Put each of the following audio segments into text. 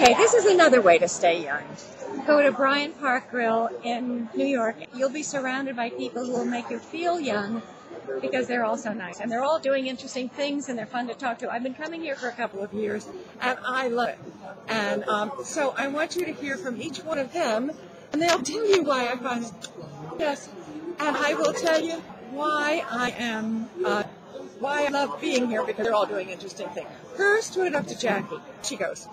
Okay, this is another way to stay young. Go to Bryant Park Grill in New York. You'll be surrounded by people who will make you feel young because they're all so nice. And they're all doing interesting things and they're fun to talk to. I've been coming here for a couple of years and I love it. And so I want you to hear from each one of them and they'll tell you why I find it. Yes, and I will tell you why why I love being here because they're all doing interesting things. First, put it up to Jackie. She goes.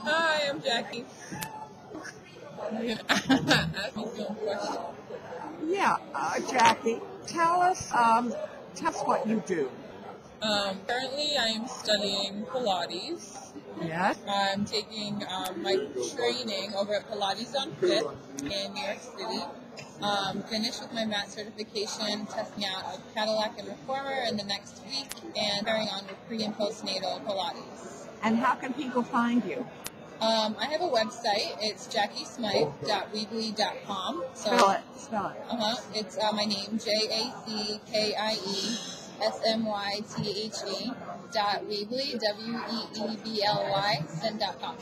Hi, I'm Jackie. Yeah, Jackie, tell us what you do. Currently, I am studying Pilates. Yes. I'm taking my training over at Pilates on Fit in New York City. Finished with my mat certification, testing out a Cadillac and Reformer in the next week, and carrying on with pre- and postnatal Pilates. And how can people find you? I have a website. It's jackiesmythe.weebly.com. Spell it. It's my name, JACKIESMYTHE .weebly, WEEBLY, then.com.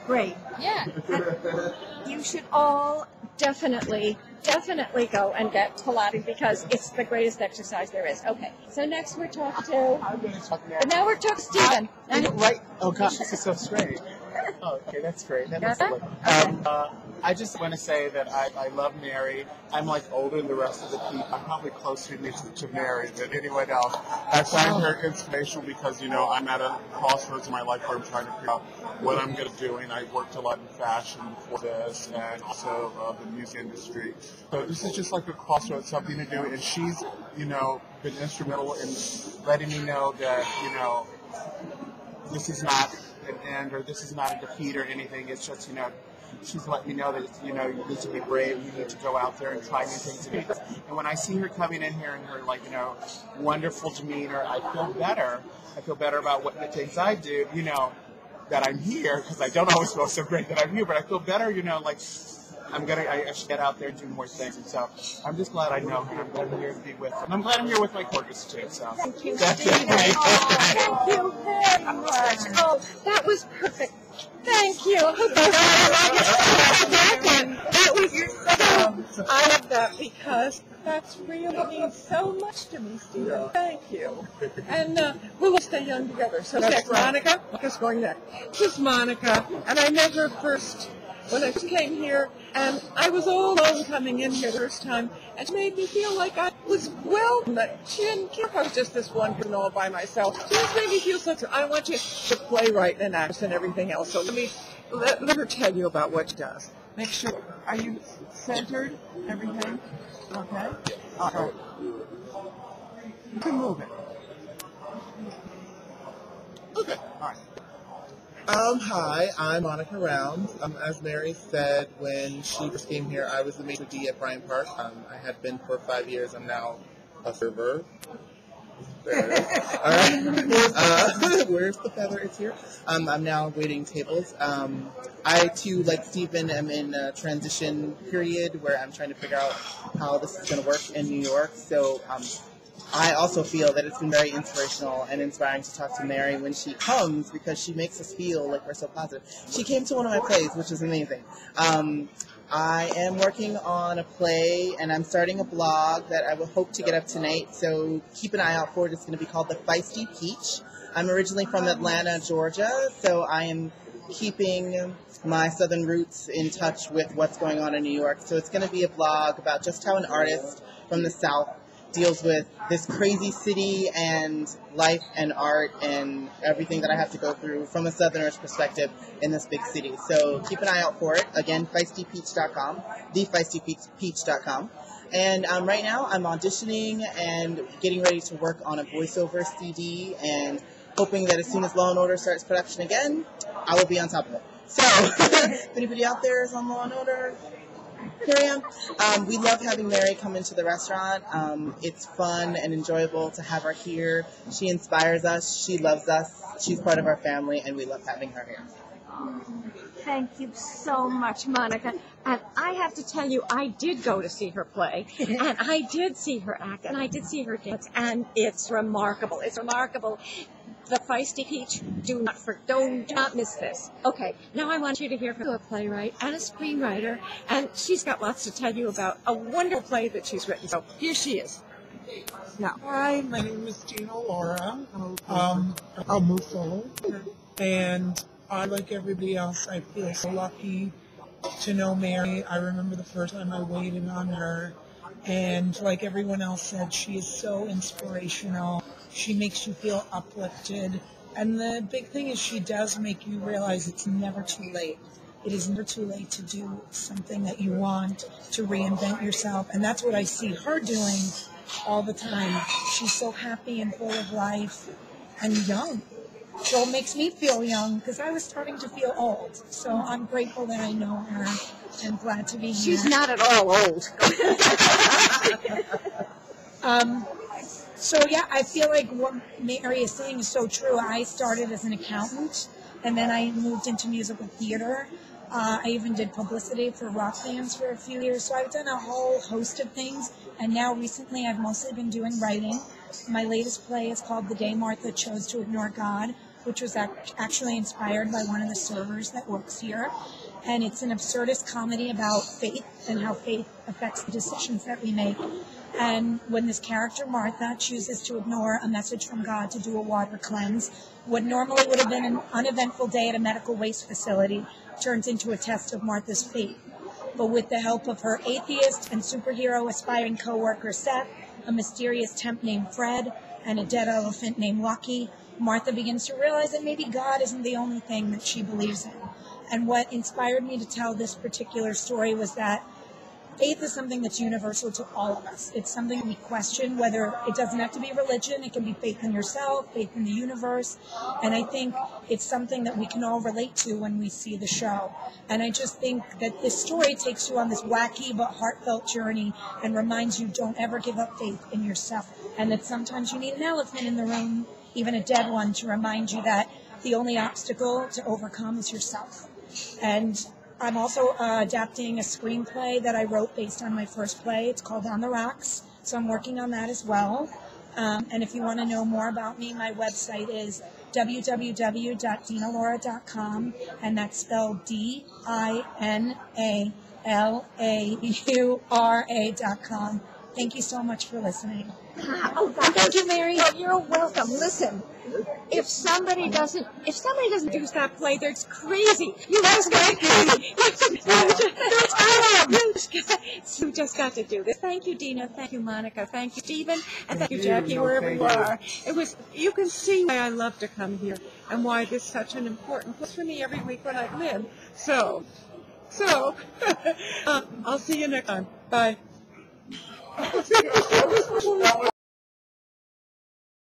Great. Yeah. You should all definitely go and get Pilates because it's the greatest exercise there is. Okay, so next we're talking to, but now we're talking to Stephen. Right. Oh gosh, this is so strange. Oh, okay, that's great. That looks good. I just want to say that I love Mary. I'm like older than the rest of the people. I'm probably closer to Mary than anyone else. I find her inspirational because, I'm at a crossroads in my life where I'm trying to figure out what I'm going to do. And I worked a lot in fashion before this and also the music industry. So this is just like a crossroads, something to do. And she's, been instrumental in letting me know that, this is not an end or this is not a defeat or anything. It's just, she's letting me know that, you need to be brave. You need to go out there and try new things. And when I see her coming in here and her, wonderful demeanor, I feel better. I feel better about what the things I do, that I'm here, because I don't always feel so great that I'm here, but I feel better, I should get out there and do more things. And so I'm just glad I know her. I'm glad I'm here to be with her. And I'm glad I'm here with my quarters too. So thank you, that's Stephen. it. Thank you very much. Oh, that was perfect. Thank you. That was your I love that because that's really means so much to me, Stephen. Thank you. And we will stay young together. So next, Monica. Monica's going next. This is Monica, and I met her first when I came here, and I was all alone coming in here the first time, and she made me feel like I was she didn't care if I was just this one person all by myself. She just made me feel I want you to playwright and actress and everything else. So let her tell you about what she does. Make sure, are you centered, everything? Okay? All right. You can move it. Okay. All right. Hi, I'm Monica Round. As Mary said, when she first came here, I was the maitre d' at Bryant Park. I had been for 5 years. I'm now a server. There it is. All right. Where's the feather? It's here. I'm now waiting tables. I, too, like Stephen, am in a transition period where I'm trying to figure out how this is going to work in New York. So I also feel that it's been very inspirational and inspiring to talk to Mary when she comes because she makes us feel like we're so positive. She came to one of my plays, which is amazing. I am working on a play, and I'm starting a blog that I will hope to get up tonight, so keep an eye out for it. It's going to be called The Feisty Peach. I'm originally from Atlanta, Georgia, so I am keeping my southern roots in touch with what's going on in New York. So it's going to be a blog about just how an artist from the South deals with this crazy city and life and art and everything that I have to go through from a southerner's perspective in this big city. So keep an eye out for it. Again, feistypeach.com, thefeistypeach.com. And right now I'm auditioning and getting ready to work on a voiceover CD and hoping that as soon as Law & Order starts production again, I will be on top of it. So if anybody out there is on Law & Order, here I am. We love having Mary come into the restaurant. It's fun and enjoyable to have her here. She inspires us. She loves us. She's part of our family, and we love having her here. Thank you so much, Monica. And I have to tell you, I did go to see her play, and I did see her act, and I did see her dance, and it's remarkable. It's remarkable. The Feisty Peach, do not miss this. Okay, now I want you to hear from a playwright and a screenwriter, and she's got lots to tell you about a wonderful play that she's written. So here she is. Now. Hi, my name is Gina Laura. I'll move forward. And I, like everybody else, I feel so lucky to know Mary. I remember the first time I waited on her, and like everyone else said, she is so inspirational. She makes you feel uplifted, and the big thing is she does make you realize it's never too late. It is never too late to do something that you want, to reinvent yourself, and that's what I see her doing all the time. She's so happy and full of life and young. So it makes me feel young because I was starting to feel old. So I'm grateful that I know her and glad to be here. She's not at all old. So yeah, I feel like what Mary is saying is so true. I started as an accountant, and then I moved into musical theater. I even did publicity for rock bands for a few years. So I've done a whole host of things, and now recently I've mostly been doing writing. My latest play is called The Day Martha Chose to Ignore God, which was actually inspired by one of the servers that works here. And it's an absurdist comedy about faith and how faith affects the decisions that we make. And when this character, Martha, chooses to ignore a message from God to do a water cleanse, what normally would have been an uneventful day at a medical waste facility turns into a test of Martha's faith. But with the help of her atheist and superhero aspiring co-worker Seth, a mysterious temp named Fred, and a dead elephant named Lucky, Martha begins to realize that maybe God isn't the only thing that she believes in. And what inspired me to tell this particular story was that faith is something that's universal to all of us. It's something we question, whether it doesn't have to be religion. It can be faith in yourself, faith in the universe. And I think it's something that we can all relate to when we see the show. And I just think that this story takes you on this wacky but heartfelt journey and reminds you don't ever give up faith in yourself. And that sometimes you need an elephant in the room, even a dead one, to remind you that the only obstacle to overcome is yourself. And I'm also adapting a screenplay that I wrote based on my first play. It's called On the Rocks, so I'm working on that as well. And if you want to know more about me, my website is www.dinalaura.com, and that's spelled DINALAURA.com. Thank you so much for listening. Oh, thank you, Mary. You're welcome. Listen, if somebody doesn't do that play, that's crazy. You just got to do this. Thank you, Dina. Thank you, Monica. Thank you, Stephen. And thank you, Jackie, wherever you are. You can see why I love to come here and why this is such an important place for me every week when I come in. So, I'll see you next time. Bye.